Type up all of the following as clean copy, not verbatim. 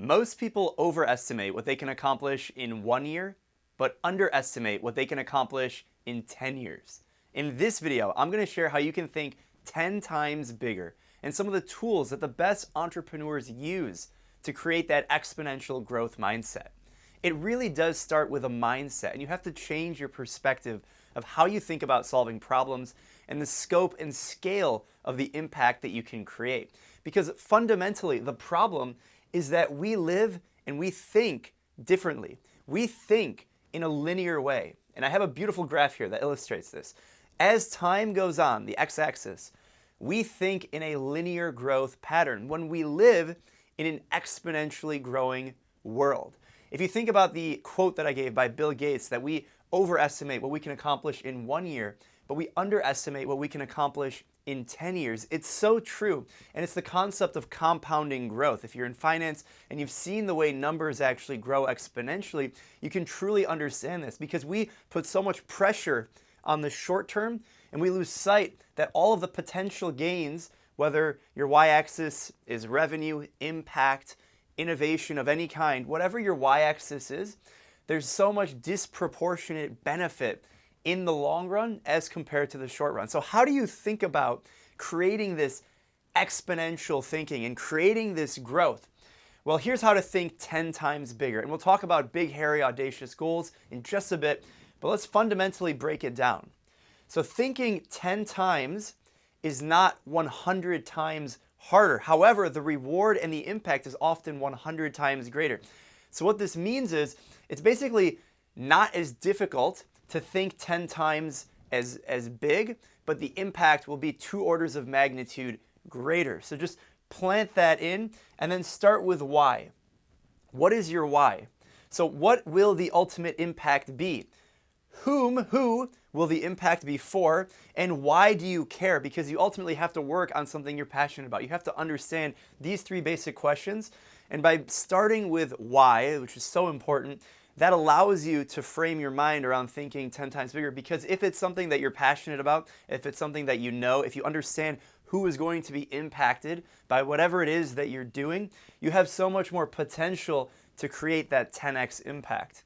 Most people overestimate what they can accomplish in 1 year, but underestimate what they can accomplish in 10 years. In this video, I'm going to share how you can think 10 times bigger and some of the tools that the best entrepreneurs use to create that exponential growth mindset. It really does start with a mindset, and you have to change your perspective of how you think about solving problems and the scope and scale of the impact that you can create. Because fundamentally, the problem is that we live and we think differently. We think in a linear way. And I have a beautiful graph here that illustrates this. As time goes on, the x-axis, we think in a linear growth pattern when we live in an exponentially growing world. If you think about the quote that I gave by Bill Gates, that we overestimate what we can accomplish in 1 year, but we underestimate what we can accomplish in 10 years. It's so true. And it's the concept of compounding growth. If you're in finance and you've seen the way numbers actually grow exponentially, you can truly understand this because we put so much pressure on the short term and we lose sight that all of the potential gains, whether your y-axis is revenue, impact, innovation of any kind, whatever your y-axis is, there's so much disproportionate benefit in the long run as compared to the short run. So how do you think about creating this exponential thinking and creating this growth? Well, here's how to think 10 times bigger. And we'll talk about big, hairy, audacious goals in just a bit, but let's fundamentally break it down. So thinking 10 times is not 100 times harder. However, the reward and the impact is often 100 times greater. So what this means is it's basically not as difficult to think 10 times as big, but the impact will be 2 orders of magnitude greater. So just plant that in and then start with why. What is your why? So what will the ultimate impact be? Who will the impact be for, and why do you care? Because you ultimately have to work on something you're passionate about. You have to understand these 3 basic questions, and by starting with why, which is so important, that allows you to frame your mind around thinking 10 times bigger, because if it's something that you're passionate about, if it's something that you know, if you understand who is going to be impacted by whatever it is that you're doing, you have so much more potential to create that 10x impact.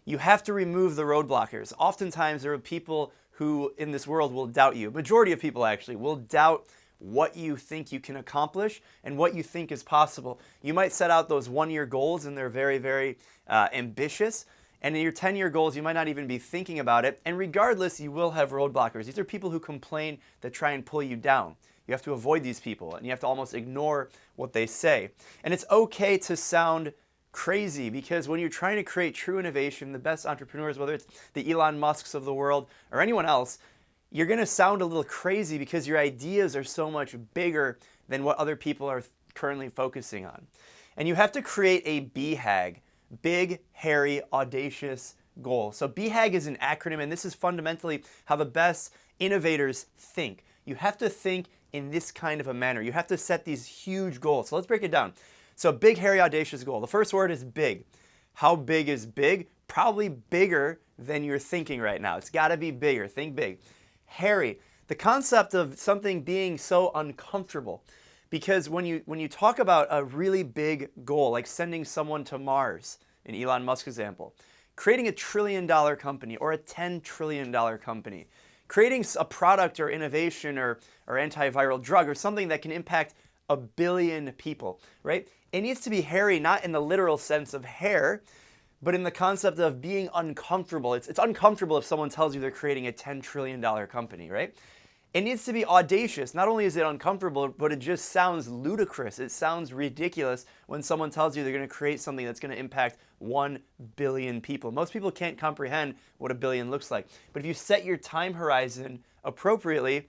You have to remove the roadblockers. Oftentimes there are people who in this world will doubt you. Majority of people actually will doubt what you think you can accomplish and what you think is possible. You might set out those 1-year goals and they're very, very ambitious. And in your 10-year goals, you might not even be thinking about it. And regardless, you will have roadblockers. These are people who complain that try and pull you down. You have to avoid these people and you have to almost ignore what they say. And it's okay to sound crazy, because when you're trying to create true innovation, the best entrepreneurs, whether it's the Elon Musks of the world or anyone else, you're going to sound a little crazy because your ideas are so much bigger than what other people are currently focusing on. And you have to create a BHAG, big, hairy, audacious goal. So BHAG is an acronym, and this is fundamentally how the best innovators think. You have to think in this kind of a manner. You have to set these huge goals. So let's break it down. So big, hairy, audacious goal. The first word is big. How big is big? Probably bigger than you're thinking right now. It's got to be bigger. Think big. Hairy. The concept of something being so uncomfortable. Because when you talk about a really big goal, like sending someone to Mars, in Elon Musk's example, creating a $1 trillion company or a $10 trillion company, creating a product or innovation or antiviral drug or something that can impact 1 billion people, right? It needs to be hairy, not in the literal sense of hair, but in the concept of being uncomfortable. It's uncomfortable if someone tells you they're creating a $10 trillion company, right? It needs to be audacious. Not only is it uncomfortable, but it just sounds ludicrous. It sounds ridiculous when someone tells you they're going to create something that's going to impact 1 billion people. Most people can't comprehend what 1 billion looks like. But if you set your time horizon appropriately,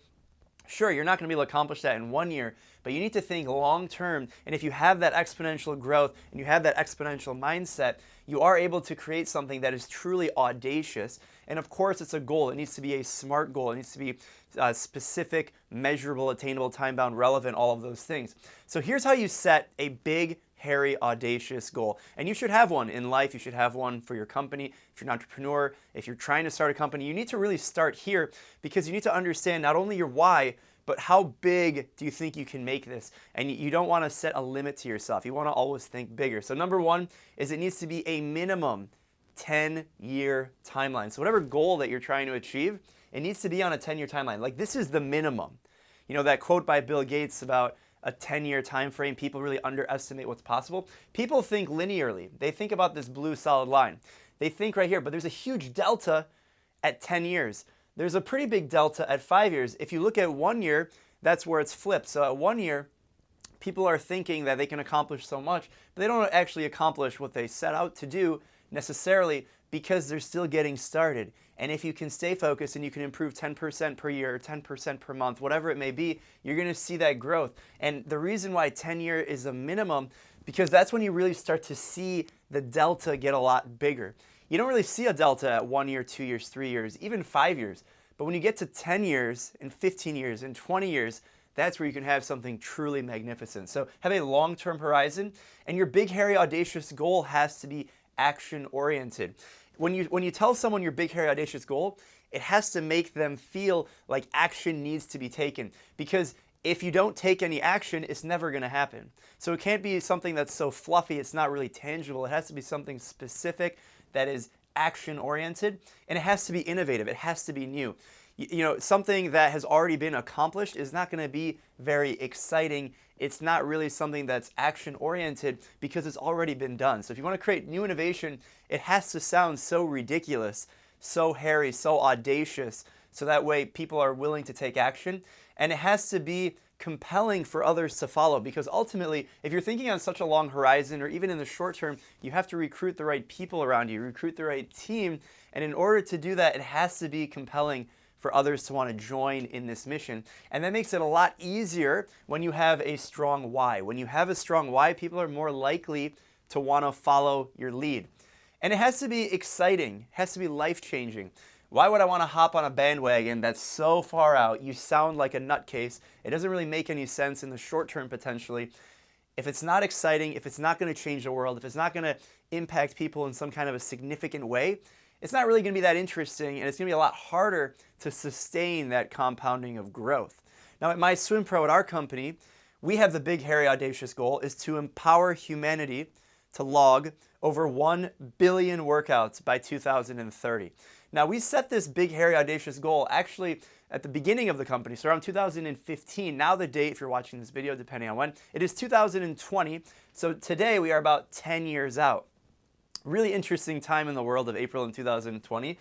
sure, you're not going to be able to accomplish that in 1 year, but you need to think long term. And if you have that exponential growth and you have that exponential mindset, you are able to create something that is truly audacious. And of course, it's a goal. It needs to be a SMART goal. It needs to be specific, measurable, attainable, time-bound, relevant, all of those things. So here's how you set a big, hairy, audacious goal. And you should have one in life. You should have one for your company. If you're an entrepreneur, if you're trying to start a company, you need to really start here because you need to understand not only your why, but how big do you think you can make this? And you don't want to set a limit to yourself. You want to always think bigger. So number one is it needs to be a minimum 10-year timeline. So whatever goal that you're trying to achieve, it needs to be on a 10-year timeline. Like, this is the minimum. You know, that quote by Bill Gates about a 10-year time frame, people really underestimate what's possible. People think linearly. They think about this blue solid line. They think right here, but there's a huge delta at 10 years. There's a pretty big delta at 5 years. If you look at 1 year, that's where it's flipped. So at 1 year, people are thinking that they can accomplish so much, but they don't actually accomplish what they set out to do necessarily, because they're still getting started. And if you can stay focused and you can improve 10% per year or 10% per month, whatever it may be, you're going to see that growth. And the reason why 10-year is a minimum, because that's when you really start to see the delta get a lot bigger. You don't really see a delta at 1 year, 2 years, 3 years, even 5 years. But when you get to 10 years and 15 years and 20 years, that's where you can have something truly magnificent. So have a long-term horizon, and your big, hairy, audacious goal has to be action-oriented. When you tell someone your big, hairy, audacious goal, it has to make them feel like action needs to be taken. Because if you don't take any action, it's never going to happen. So it can't be something that's so fluffy, it's not really tangible. It has to be something specific that is action-oriented, and it has to be innovative. It has to be new. You know, something that has already been accomplished is not going to be very exciting. It's not really something that's action-oriented because it's already been done. So if you want to create new innovation, it has to sound so ridiculous, so hairy, so audacious, so that way people are willing to take action. And it has to be compelling for others to follow, because ultimately, if you're thinking on such a long horizon, or even in the short term, you have to recruit the right people around you, recruit the right team. And in order to do that, it has to be compelling for others to want to join in this mission. And that makes it a lot easier when you have a strong why. When you have a strong why, people are more likely to want to follow your lead. And it has to be exciting. It has to be life-changing. Why would I want to hop on a bandwagon that's so far out? You sound like a nutcase. It doesn't really make any sense in the short term, potentially. If it's not exciting, if it's not going to change the world, if it's not going to impact people in some kind of a significant way, it's not really going to be that interesting, and it's going to be a lot harder to sustain that compounding of growth. Now, at My Swim Pro, at our company, we have the big, hairy, audacious goal is to empower humanity to log over 1 billion workouts by 2030. Now, we set this big, hairy, audacious goal actually at the beginning of the company, so around 2015. Now the date, if you're watching this video, depending on when, it is 2020. So today we are about 10 years out. Really interesting time in the world of April in 2020.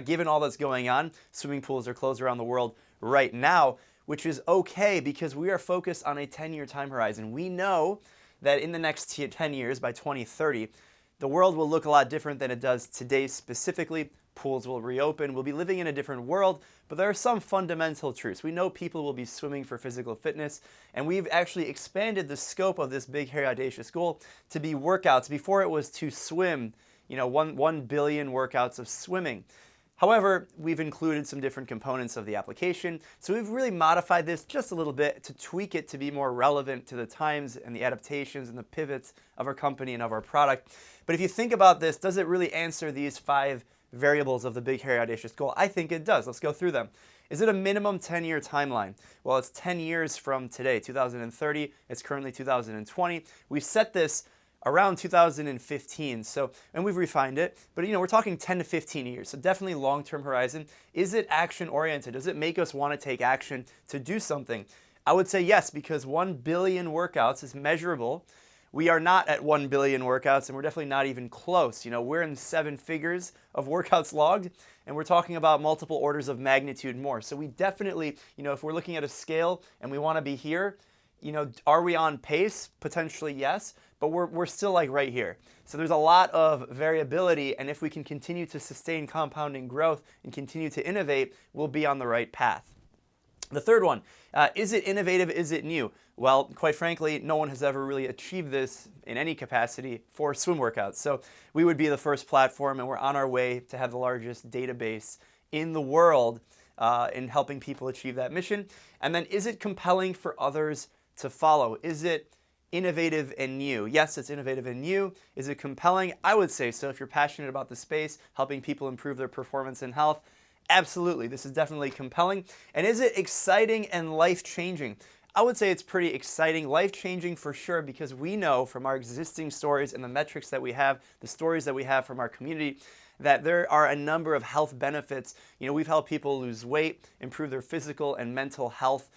Given all that's going on, swimming pools are closed around the world right now, which is okay because we are focused on a 10-year time horizon. We know that in the next 10 years, by 2030, the world will look a lot different than it does today specifically. Pools will reopen. We'll be living in a different world, but there are some fundamental truths. We know people will be swimming for physical fitness, and we've actually expanded the scope of this big, hairy, audacious goal to be workouts. Before it was to swim, 1 billion workouts of swimming. However, we've included some different components of the application, so we've really modified this just a little bit to tweak it to be more relevant to the times and the adaptations and the pivots of our company and of our product. But if you think about this, does it really answer these 5 variables of the big, hairy, audacious goal? I think it does. Let's go through them. Is it a minimum 10-year timeline? Well, it's 10 years from today, 2030. It's currently 2020. We set this around 2015, and we've refined it, but we're talking 10 to 15 years, so definitely long-term horizon. Is it action-oriented? Does it make us want to take action to do something? I would say yes, because 1 billion workouts is measurable. We are not at 1 billion workouts, and we're definitely not even close. We're in 7 figures of workouts logged, and we're talking about multiple orders of magnitude more. So we definitely, if we're looking at a scale and we want to be here, are we on pace? Potentially yes, but we're still like right here. So there's a lot of variability, and if we can continue to sustain compounding growth and continue to innovate, we'll be on the right path. The third one, is it innovative? Is it new? Well, quite frankly, no one has ever really achieved this in any capacity for swim workouts. So we would be the first platform, and we're on our way to have the largest database in the world in helping people achieve that mission. And then, is it compelling for others to follow? Is it innovative and new? Yes, it's innovative and new. Is it compelling? I would say so. If you're passionate about the space, helping people improve their performance and health, Absolutely, this is definitely compelling. And is it exciting and life-changing? I would say it's pretty exciting, life-changing for sure, because we know from our existing stories and the metrics that we have, the stories that we have from our community, that there are a number of health benefits. We've helped people lose weight, improve their physical and mental health,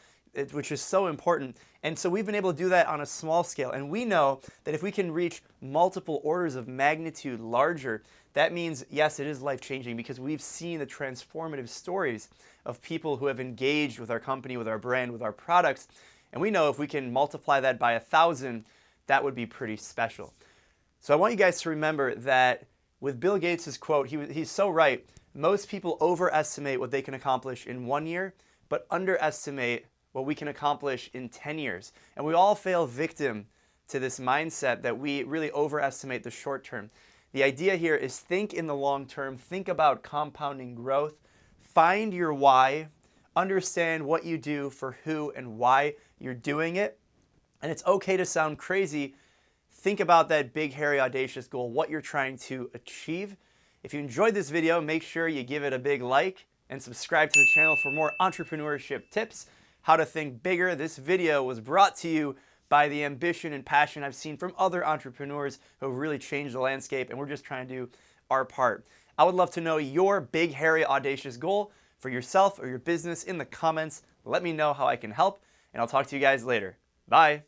which is so important. And so we've been able to do that on a small scale. And we know that if we can reach multiple orders of magnitude larger, that means, yes, it is life-changing, because we've seen the transformative stories of people who have engaged with our company, with our brand, with our products. And we know if we can multiply that by 1,000, that would be pretty special. So I want you guys to remember that with Bill Gates' quote, he's so right. Most people overestimate what they can accomplish in 1 year, but underestimate what we can accomplish in 10 years. And we all fall victim to this mindset that we really overestimate the short term. The idea here is think in the long term, think about compounding growth, find your why, understand what you do for who and why you're doing it. And it's okay to sound crazy. Think about that big, hairy, audacious goal, what you're trying to achieve. If you enjoyed this video, make sure you give it a big like and subscribe to the channel for more entrepreneurship tips, how to think bigger. This video was brought to you by the ambition and passion I've seen from other entrepreneurs who have really changed the landscape, and we're just trying to do our part. I would love to know your big, hairy, audacious goal for yourself or your business in the comments. Let me know how I can help, and I'll talk to you guys later. Bye.